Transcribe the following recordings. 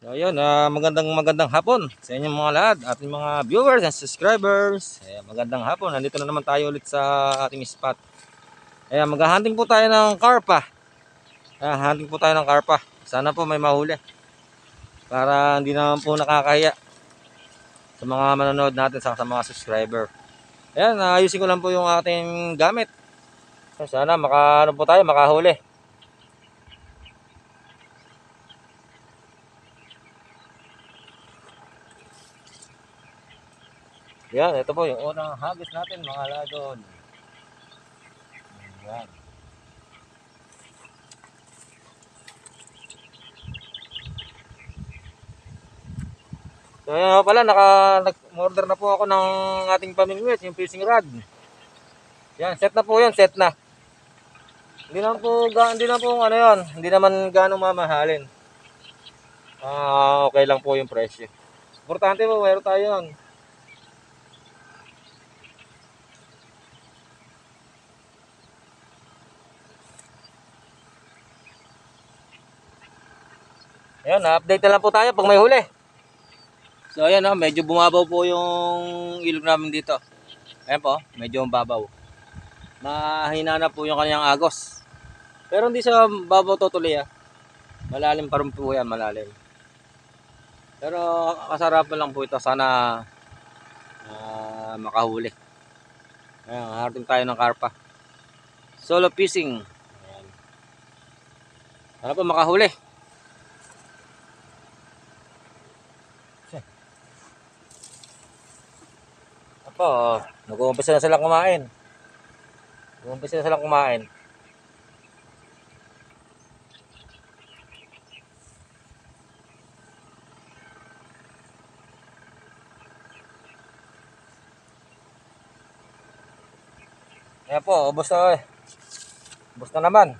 So ayun, magandang hapon sa inyong mga lahat, ating mga viewers and subscribers. Magandang hapon, nandito na naman tayo ulit sa ating spot. Maghahunting po tayo ng karpa. Hunting po tayo ng karpa. Sana po may mahuli. Para hindi naman po nakakahiya sa mga manonood natin sa mga subscriber. Ayusin ko lang po yung ating gamit. Sana makahuli. Ito po yung unang hagis natin mga ladon. Yan. So yan pala, nag-order na po ako ng ating pamingwit, yung fishing rod. Set na po yan, set na. Hindi naman gaano mamahalin. Okay lang po yung presyo. Importante po, mayroon tayo yan. Na-update na lang po tayo pag may huli. So medyo bumabaw po yung ilog namin dito. Ayan po, medyo mababaw. Mahina na po yung kanyang agos. Pero hindi sa babaw totally Malalim pa rin po yan, malalim. Pero kasarapan lang po ito. Sana makahuli. Harting tayo ng karpa. Solo fishing. Sana po makahuli. Nag-uumpisa na silang kumain. Ayan po, ubos na Ubos na naman.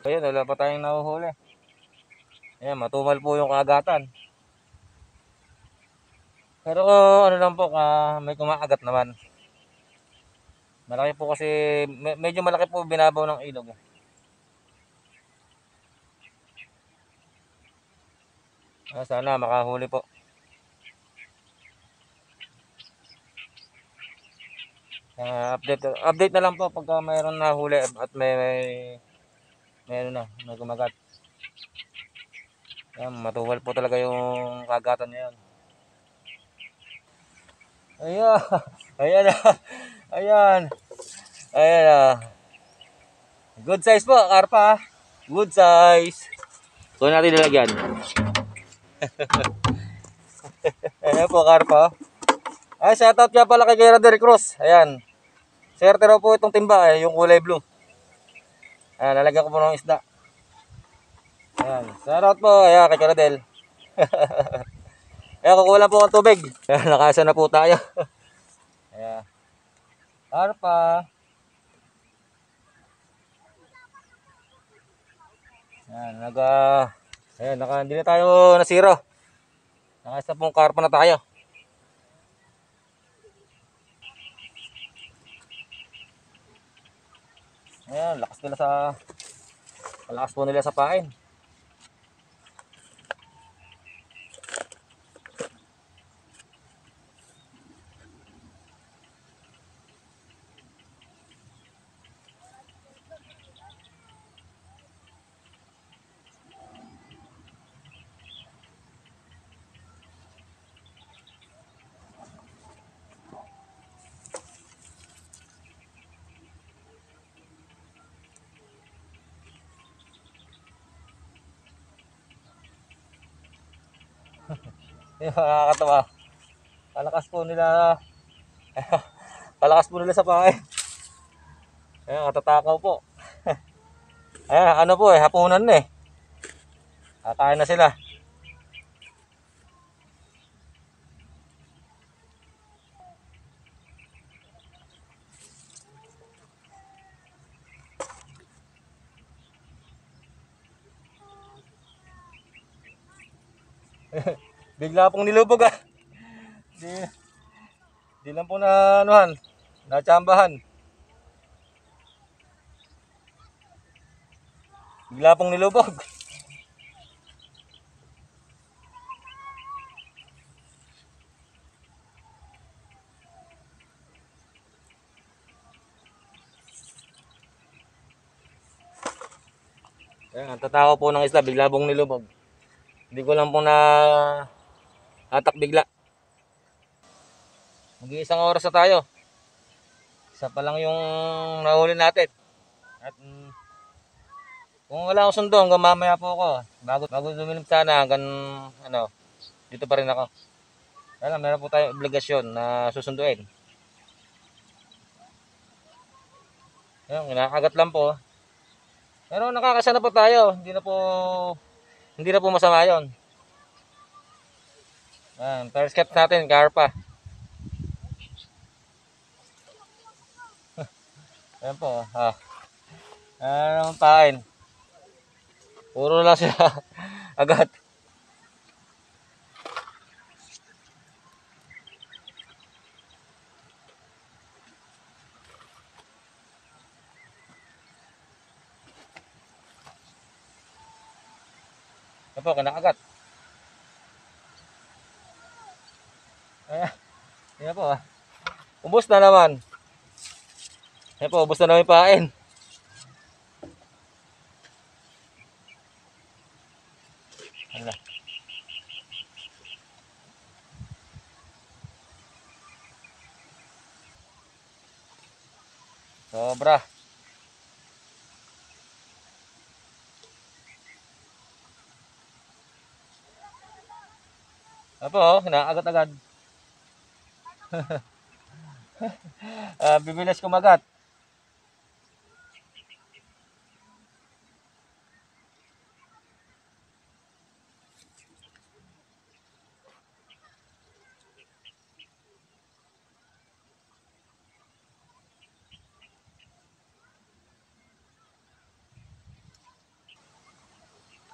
Wala pa tayong nahuhuli. Matumal po yung kagatan. Pero ano lang po, may kumakagat naman. Malaki po kasi, medyo malaki po binabaw ng ilog. Sana makahuli po. Update na lang po pagka mayroon na huli at may kumagat. Matuwal po talaga yung kagatan niya yan. Ayan. Ayan. Good size po, karpa. Good size. So natin nilagyan. Ayan po, karpa. Shoutout nga pala kay Radel Cruz. Ayan. Swerte raw po itong timba, yung kulay blue. Lalagyan ko po ng isda. Shoutout po, kay Radel. Kukulang po ang tubig. Nakasa na po tayo. Karpa. Hindi na tayo nasiro. Nakasa pong karpa na tayo. Lakas po nila sa pain. Nakakatawa. Palakas po nila sa pain. Katatakaw po. Hapunan na Kakain na sila. Bigla pong nilubog ah. Di, di lang po na anuhan, natsambahan. Bigla pong nilubog. Ayan, ang tatako po ng isla, bigla pong nilubog. Hindi ko lang po na hatak bigla. Mag-iisang oras na tayo. Isa pa lang yung nahuli natin. At kung wala akong sundo, hanggang mamaya po ako. Bago dumilim sana, hanggang ano, dito pa rin ako. Kaya meron po tayong obligasyon na susunduin. Ayun, kinakagat lang po. Pero nakakasana po tayo. Hindi na po masama yun. First cut natin, karpa. Ayan po. Ano naman pain. Puro lang siya agad. Ayan po, kinakagat. Ayan po. Ubus na naman. Ayan po, ubus na naman yung pain. Hala. Sobra. Apo, kinakagat-agad. Bibilis kumagat.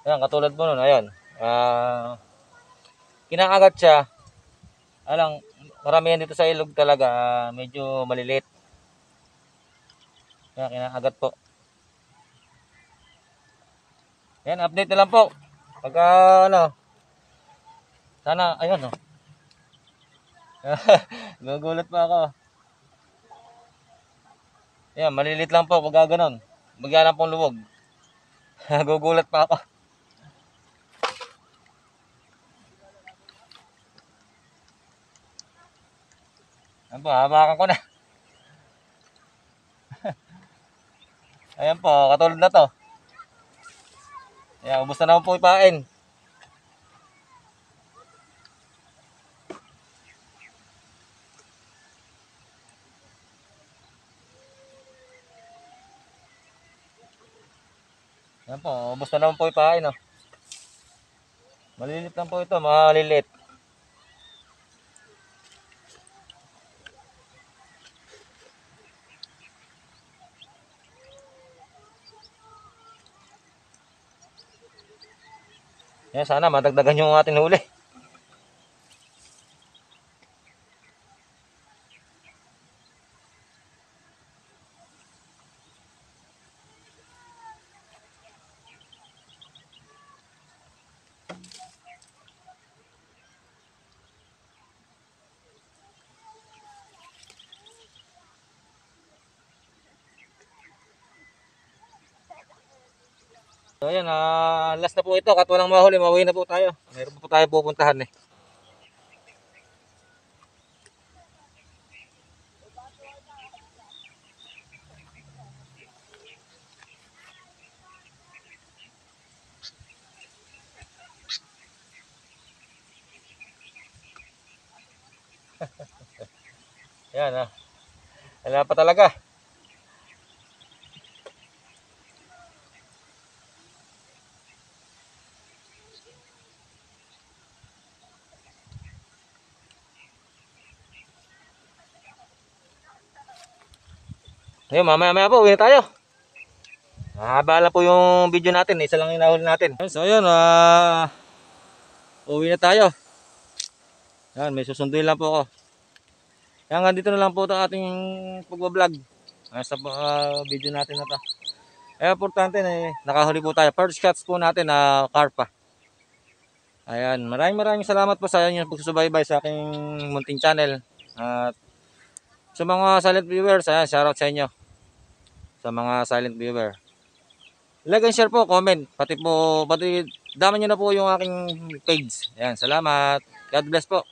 Ayan, katulad po nun, ayan. Kinakagat siya. Alang, maramihan dito sa ilog talaga, medyo maliliit. Kaya kinakagat po. Ayan, update na lang po. Pagka, ano, sana, ayun, oh. Gugulat pa ako. Ayan, maliliit lang po pagka ganon. Bagyan lang pong luwag. Gugulat pa ako. Ayan po, hawakan ko na. Ayan po, katulad na to. Ayan, ubos na naman po ipain. Ayan po, ubos na naman po ipain, oh. Maliliit lang po ito, maliliit. Ayan, sana madagdagan yung ating huli. So ayan, last na po ito. Kat walang mahuli, mauwi na po tayo. Meron po tayo pupuntahan eh. Ayan wala pa talaga. Ngayon, mamaya po, uwi na tayo. Mahaba lang po yung video natin. Isa lang yung nahuli natin. So ayun, Uwi na tayo. Yan, may susunduin lang po ako. Kaya nga dito na lang po ito ating pagbablog. Sa video natin na to. Kaya importante na nakahuli po tayo. First shots po natin na karpa. Ayan, maraming salamat po sa inyo pagsubaybay sa aking munting channel. At sa mga silent viewers, ayan, shoutout sa inyo. Sa mga silent viewer. Like and share po, comment. Pati dama nyo na po yung aking page. Ayan, salamat. God bless po.